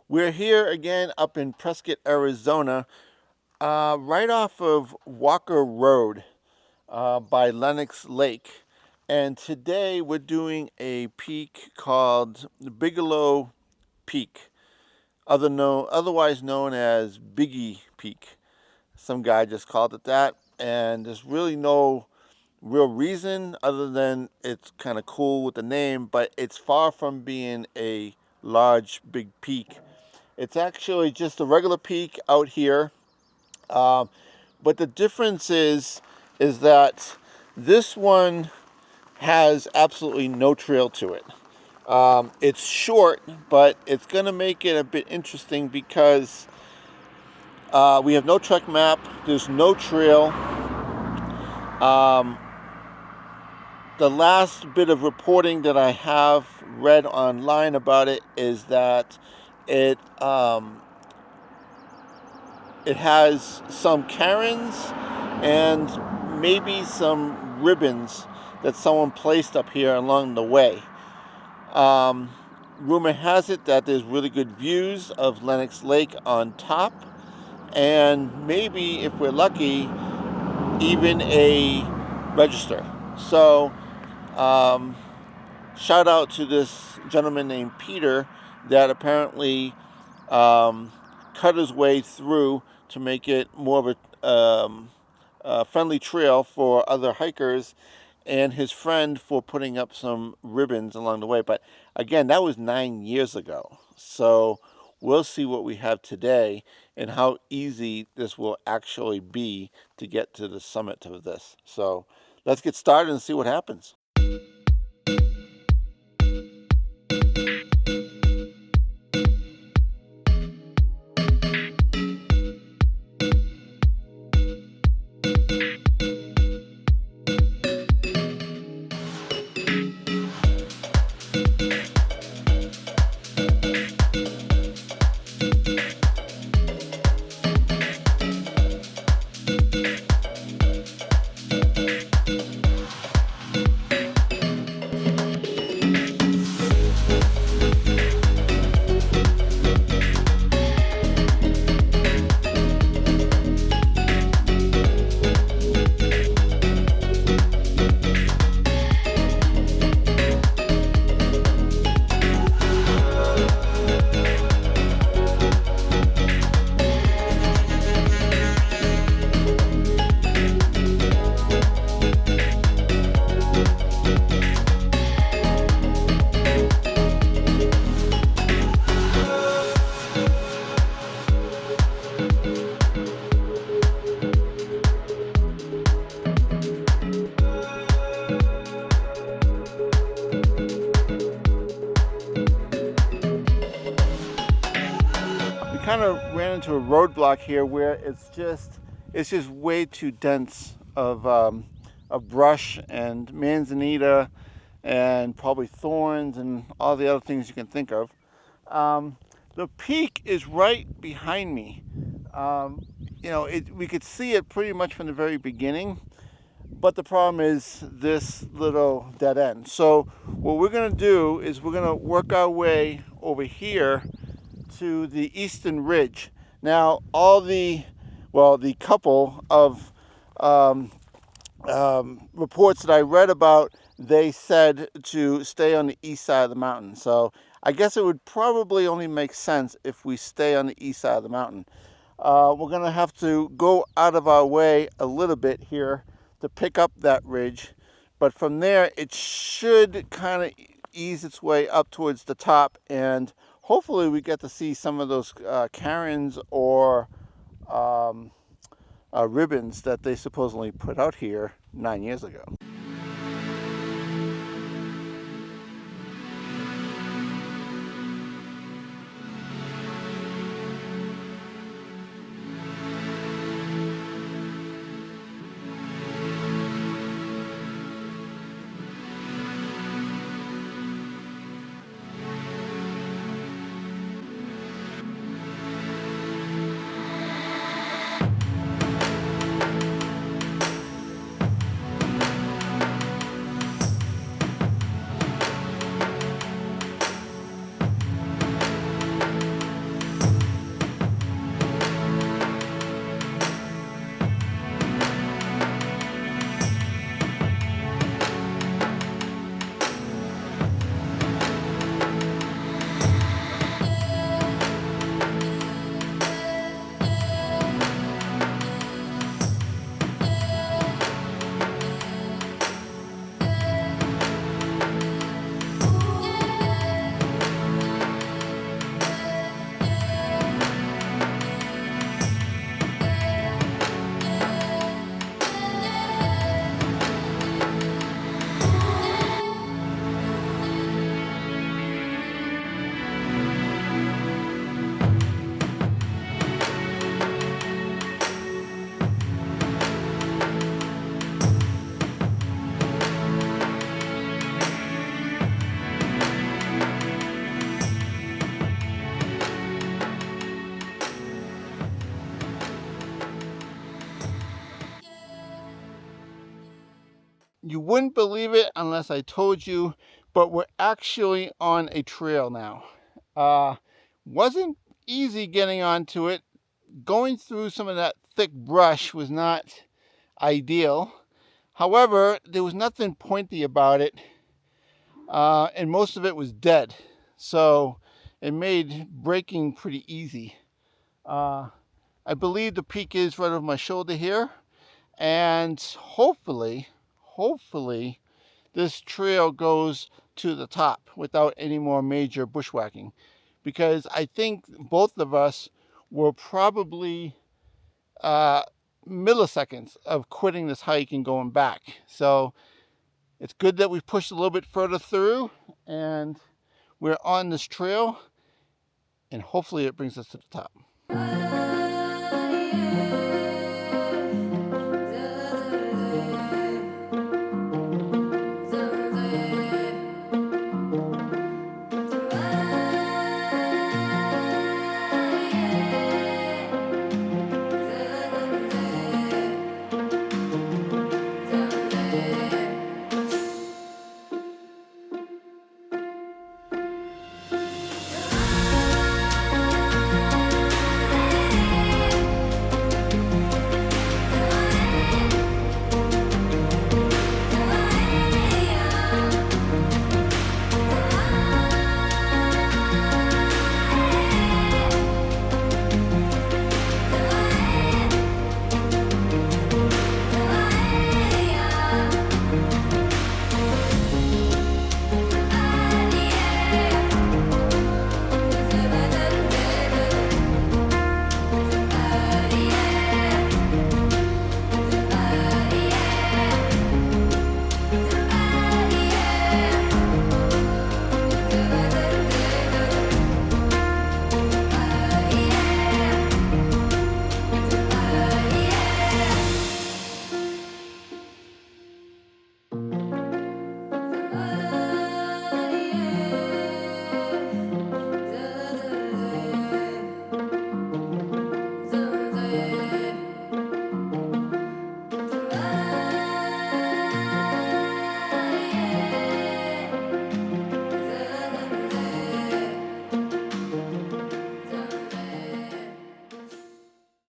We're here again up in Prescott, Arizona, right off of Walker Road by Lenox Lake. And today we're doing a peak called the Bigelow Peak, otherwise known as Biggie Peak. Some guy just called it that, and there's really no real reason other than it's kind of cool with the name, but it's far from being a large, big peak. It's actually just a regular peak out here, but the difference is that this one has absolutely no trail to it. It's short, but it's going to make it a bit interesting because we have no trek map. There's no trail. The last bit of reporting that I have read online about it is that it it has some cairns and maybe some ribbons that someone placed up here along the way. Rumor has it that there's really good views of Lenox Lake on top, and maybe, if we're lucky, even a register. So shout out to this gentleman named Peter that apparently cut his way through to make it more of a friendly trail for other hikers, and his friend for putting up some ribbons along the way. But again, that was 9 years ago. So we'll see what we have today and how easy this will actually be to get to the summit of this. So let's get started and see what happens. Kind of ran into a roadblock here where it's just way too dense of brush and manzanita and probably thorns and all the other things you can think of. The peak is right behind me. We could see it pretty much from the very beginning, but the problem is this little dead end. So what we're going to do is we're going to work our way over here to the eastern ridge. Now, the couple of reports that I read about, they said to stay on the east side of the mountain. So I guess it would probably only make sense if we stay on the east side of the mountain. We're going to have to go out of our way a little bit here to pick up that ridge, but from there it should kind of ease its way up towards the top, and hopefully we get to see some of those cairns or ribbons that they supposedly put out here 9 years ago. You wouldn't believe it unless I told you, but we're actually on a trail now. Wasn't easy getting onto it. Going through some of that thick brush was not ideal. However, there was nothing pointy about it, and most of it was dead. So it made breaking pretty easy. I believe the peak is right over my shoulder here, and hopefully, this trail goes to the top without any more major bushwhacking, because I think both of us were probably milliseconds of quitting this hike and going back. So it's good that we pushed a little bit further through and we're on this trail, and hopefully it brings us to the top.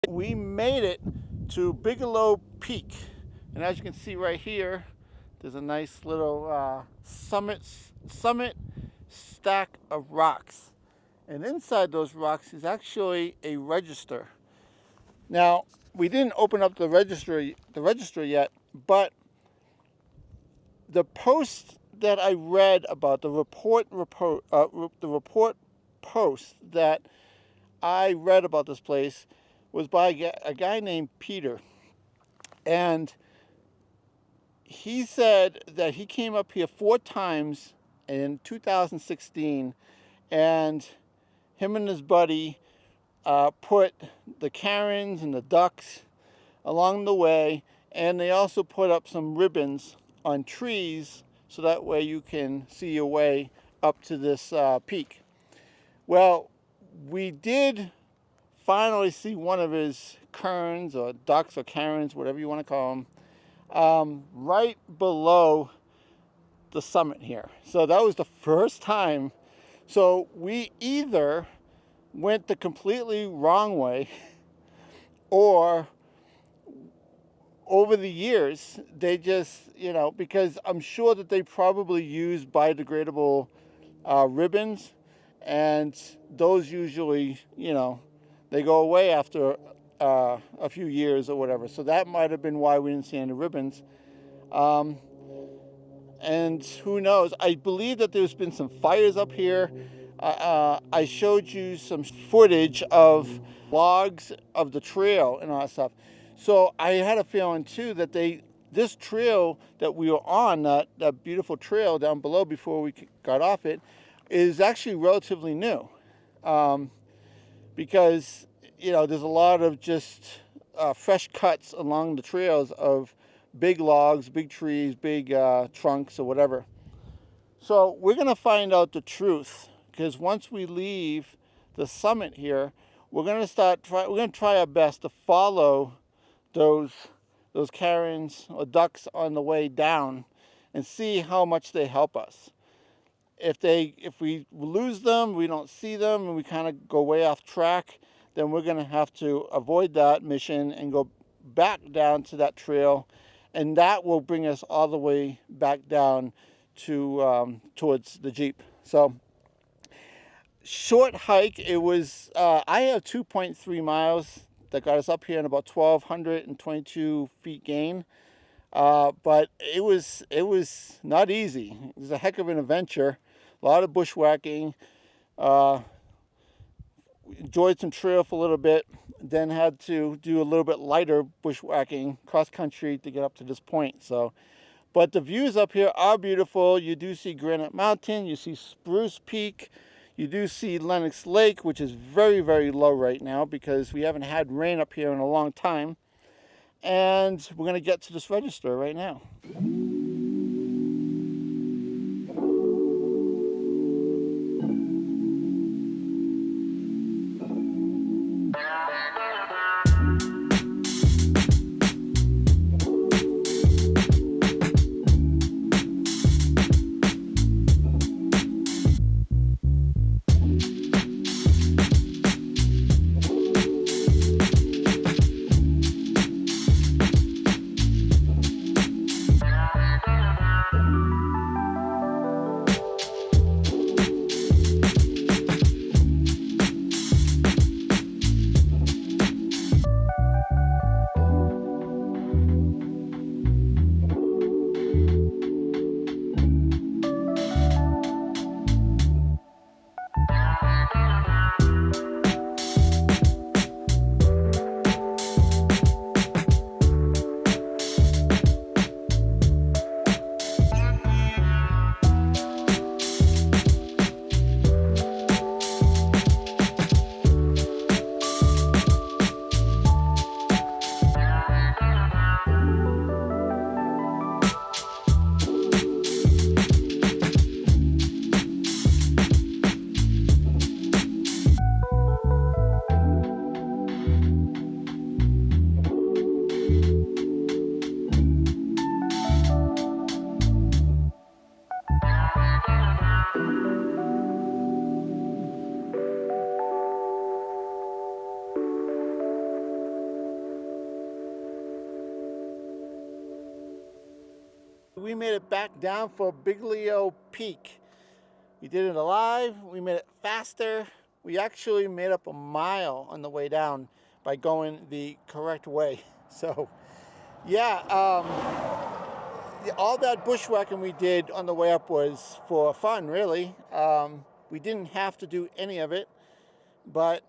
We made it to Bigelow Peak, and as you can see right here, there's a nice little summit stack of rocks, and inside those rocks is actually a register. Now, we didn't open up the register yet, but the post that I read about the report post that I read about this place was by a guy named Peter, and he said that he came up here 4 times in 2016, and him and his buddy put the Karens and the ducks along the way, and they also put up some ribbons on trees so that way you can see your way up to this peak. Well, we did finally see one of his kerns or ducks or Karens, whatever you want to call them, right below the summit here. So that was the first time. So we either went the completely wrong way, or over the years they just, because I'm sure that they probably use biodegradable ribbons, and those usually, they go away after a few years or whatever. So that might have been why we didn't see any ribbons. And who knows? I believe that there's been some fires up here. I showed you some footage of logs of the trail and all that stuff. So I had a feeling too that this trail that we were on, that beautiful trail down below before we got off it, is actually relatively new. Because, there's a lot of just fresh cuts along the trails of big logs, big trees, big trunks or whatever. So we're going to find out the truth, because once we leave the summit here, we're going to try our best to follow those those Karens or ducks on the way down and see how much they help us. If we lose them, we don't see them, and we kind of go way off track, then we're going to have to avoid that mission and go back down to that trail, and that will bring us all the way back down to towards the Jeep. So short hike. It was I have 2.3 miles that got us up here in about 1,222 feet gain. But it was not easy. It was a heck of an adventure. A lot of bushwhacking. Enjoyed some trail for a little bit. Then had to do a little bit lighter bushwhacking cross country to get up to this point. So, but the views up here are beautiful. You do see Granite Mountain. You see Spruce Peak. You do see Lenox Lake, which is very, very low right now because we haven't had rain up here in a long time. And we're going to get to this register right now. We made it back down for Bigelow Peak. We did it alive. We made it faster. We actually made up a mile on the way down by going the correct way. So, yeah, all that bushwhacking we did on the way up was for fun, really. We didn't have to do any of it, but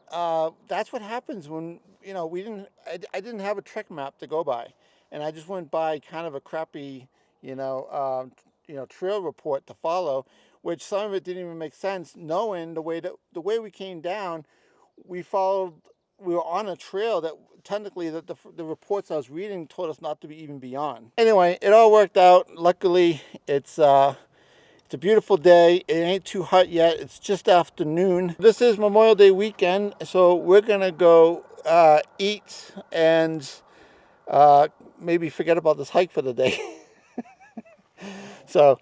that's what happens when I didn't have a trek map to go by, and I just went by kind of a crappy trail report to follow, which some of it didn't even make sense, knowing the way we came down. We were on a trail that technically that the reports I was reading told us not to be even be on. Anyway, it all worked out. Luckily, it's a beautiful day. It ain't too hot yet. It's just afternoon. This is Memorial Day weekend, so we're gonna go eat and maybe forget about this hike for the day. So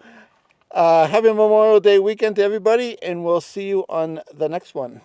happy Memorial Day weekend to everybody, and we'll see you on the next one.